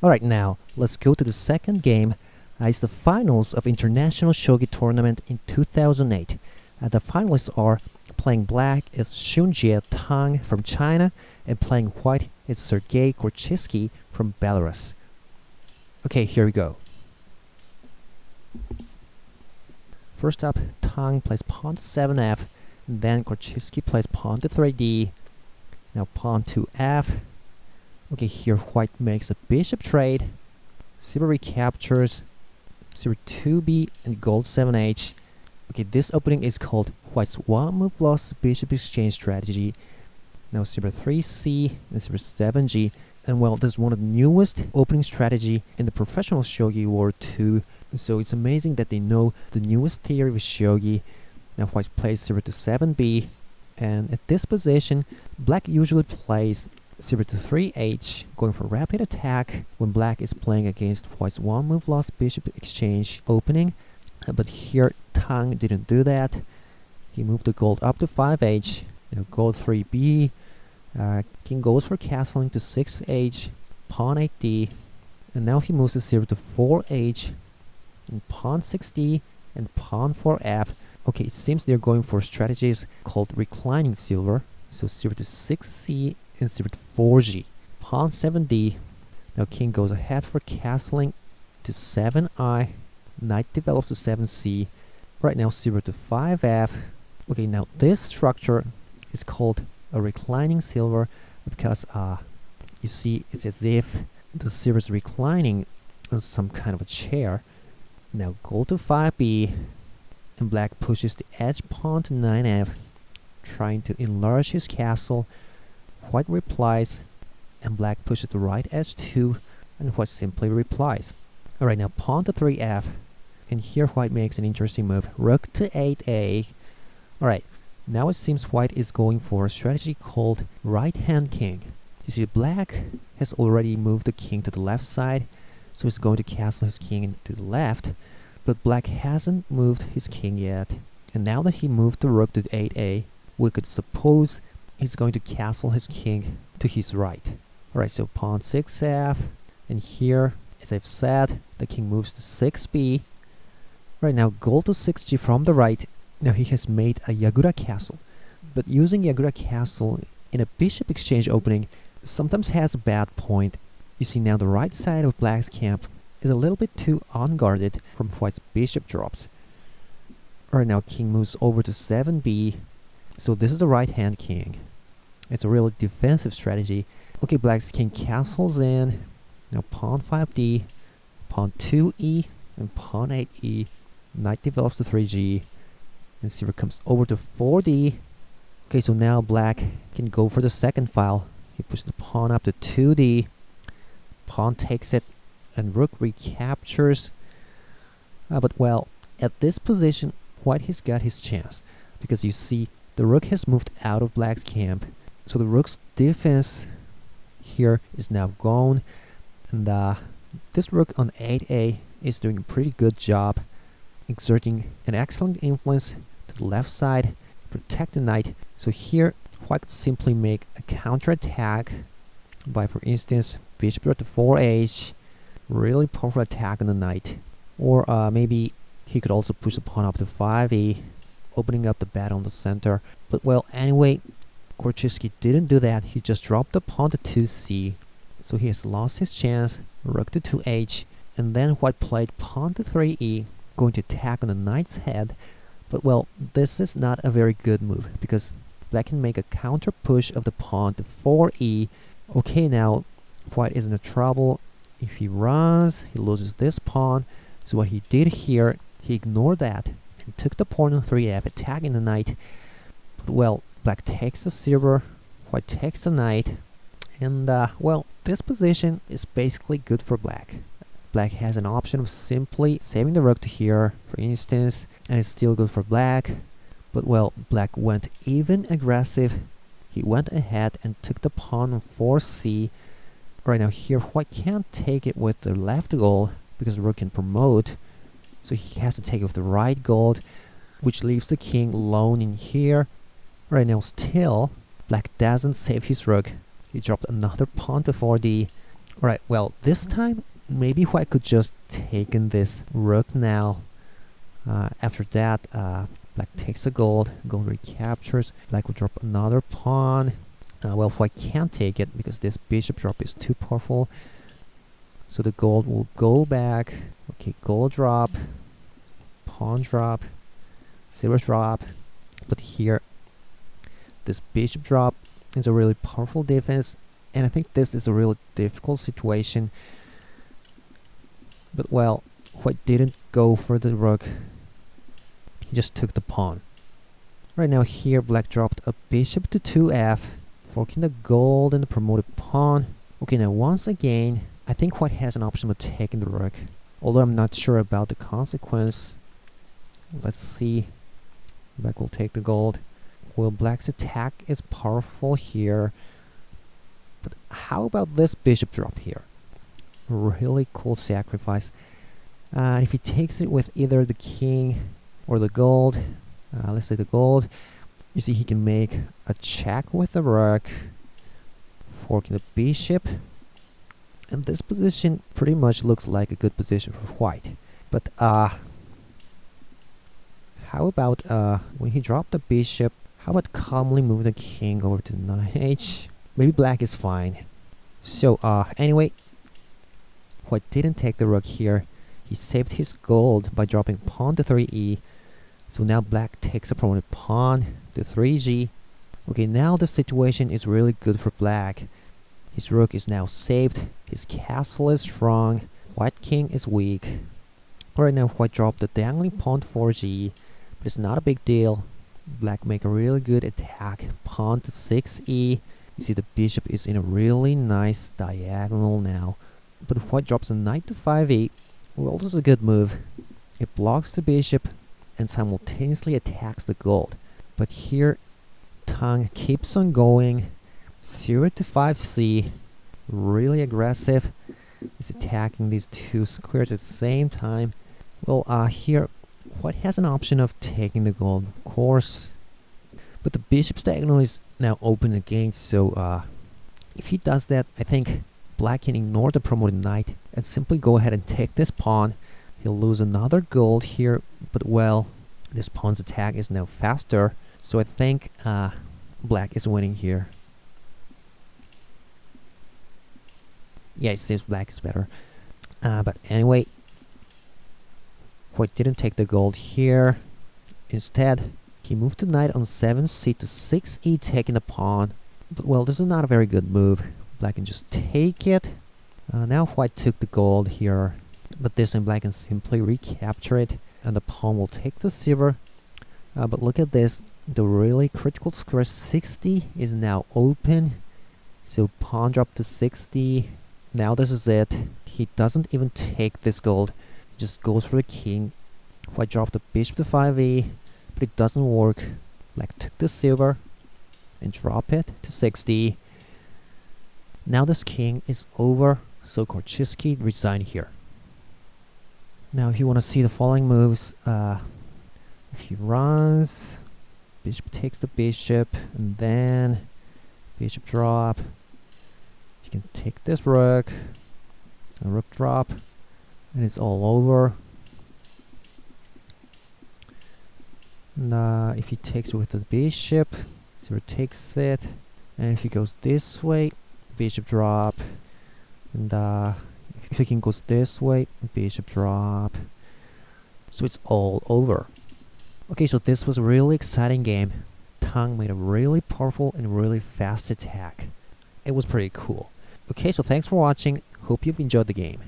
Alright, now let's go to the second game. It's the finals of International Shogi Tournament in 2008. The finalists are playing black is Shunjie Tang from China, and playing white is Sergej Korchitsky from Belarus. Okay, here we go. First up, Tang plays pawn to 7f, and then Korchitsky plays pawn to 3d. Now pawn to f. Okay, here white makes a bishop trade. Silver recaptures. Silver 2b and gold 7h. Okay, this opening is called white's one move lost bishop exchange strategy. Now silver 3c and silver 7g. And well, this is one of the newest opening strategy in the professional shogi world too. So it's amazing that they know the newest theory of shogi. Now white plays silver to 7b, and at this position, black usually plays silver to 3h, going for rapid attack when black is playing against white's one move lost bishop exchange opening. But here Tang didn't do that. He moved the gold up to 5h, gold 3b, king goes for castling to 6h, pawn 8d, and now he moves the silver to 4h, and pawn 6d, and pawn 4f. Okay, it seems they're going for strategies called reclining silver. So silver to 6c and silver to 4g. Pawn 7d. Now king goes ahead for castling to 7i. Knight develops to 7c. Right now silver to 5f. Okay, now this structure is called a reclining silver because you see it's as if the silver is reclining on some kind of a chair. Now gold to 5b, and black pushes the edge pawn to 9f, trying to enlarge his castle. White replies, and black pushes the right edge too, and white simply replies. Alright, now pawn to 3f, and here white makes an interesting move, rook to 8a. Alright, now it seems white is going for a strategy called right hand king. You see, black has already moved the king to the left side, so he's going to castle his king to the left, but black hasn't moved his king yet. And now that he moved the rook to 8a, we could suppose he's going to castle his king to his right. Alright, so pawn 6f, and here, as I've said, the king moves to 6b. Right now, gold to 6g from the right. Now he has made a Yagura castle, but using Yagura castle in a bishop exchange opening sometimes has a bad point. You see, now the right side of black's camp is a little bit too unguarded from white's bishop drops. Alright, now king moves over to 7b, so this is the right hand king. It's a really defensive strategy. Okay, black's king castles in. Now pawn 5d, pawn 2e, and pawn 8e. Knight develops to 3g, and silver comes over to 4d. Okay, so now black can go for the second file. He pushes the pawn up to 2d. Pawn takes it, and rook recaptures. But well, at this position, white has got his chance, because you see, the rook has moved out of black's camp. So the rook's defense here is now gone, and this rook on 8a is doing a pretty good job, exerting an excellent influence to the left side, protect the knight. So here, white could simply make a counterattack by, for instance, bishop to 4h, really powerful attack on the knight. Or maybe he could also push the pawn up to 5e, opening up the battle on the center. But well, anyway, Korchitsky didn't do that. He just dropped the pawn to 2c, so he has lost his chance. Rook to 2h, and then white played pawn to 3e, going to attack on the knight's head. But well, this is not a very good move, because black can make a counter push of the pawn to 4e. Okay, now white is in trouble. If he runs, he loses this pawn. So what he did here, he ignored that and took the pawn on 3f, attacking the knight. But well, black takes the silver, white takes the knight, and well, this position is basically good for black. Black has an option of simply saving the rook to here, for instance, and it's still good for black. But well, black went even aggressive. He went ahead and took the pawn on 4c. Right now here, white can't take it with the left gold because rook can promote, so he has to take it with the right gold, which leaves the king alone in here. Right now still, black doesn't save his rook. He dropped another pawn to 4d. Alright, well, this time, maybe White could just take in this rook now. After that, Black takes the gold recaptures, Black will drop another pawn. Well, White can't take it because this bishop drop is too powerful. So the gold will go back. Okay, gold drop, pawn drop, silver drop. But here, this bishop drop is a really powerful defense. And I think this is a really difficult situation. But well, White didn't go for the rook. He just took the pawn. Right now here, Black dropped a bishop to 2f, forking the gold and the promoted pawn. Okay, now once again, I think White has an option of taking the rook, although I'm not sure about the consequence. Let's see. Black will take the gold. Well, Black's attack is powerful here. But how about this bishop drop here? Really cool sacrifice. And if he takes it with either the king or the gold, let's say the gold, you see he can make a check with the rook, forking the bishop. And this position pretty much looks like a good position for White. But how about when he dropped the bishop, how about calmly move the king over to 9h? Maybe Black is fine. So anyway, White didn't take the rook here. He saved his gold by dropping pawn to 3e. So now Black takes a prominent pawn to 3g. Okay, now the situation is really good for Black. His rook is now saved. His castle is strong. White king is weak. Right now White dropped the dangling pawn to 4g. But it's not a big deal. Black make a really good attack. Pawn to 6e. You see the bishop is in a really nice diagonal now. But White drops a knight to 5e. Well, this is a good move. It blocks the bishop and simultaneously attacks the gold. But here, Tang keeps on going. 0 to 5c. Really aggressive. He's attacking these two squares at the same time. Well, here, White has an option of taking the gold, of course. But the bishop's diagonal is now open again, so if he does that, I think Black can ignore the promoted knight and simply go ahead and take this pawn. He'll lose another gold here, but well, this pawn's attack is now faster, so I think Black is winning here. Yeah, it seems Black is better. But anyway, White didn't take the gold here. Instead, he moved the knight on 7c to 6e, taking the pawn. But well, this is not a very good move. Black can just take it. Now White took the gold here, but this time Black can simply recapture it, and the pawn will take the silver. But look at this, the really critical square 60 is now open. So pawn drop to 60. Now this is it. He doesn't even take this gold, he just goes for the king. White dropped the bishop to 5e, but it doesn't work. Black took the silver and drop it to 60. Now this king is over, so Korchitsky resigned here. Now if you want to see the following moves, if he runs, bishop takes the bishop, and then bishop drop. You can take this rook, a rook drop, and it's all over. And if he takes with the bishop, so takes it, and if he goes this way, bishop drop, and if the king goes this way, bishop drop. So it's all over. Okay, so this was a really exciting game. Tang made a really powerful and really fast attack. It was pretty cool. Okay, so thanks for watching. Hope you've enjoyed the game.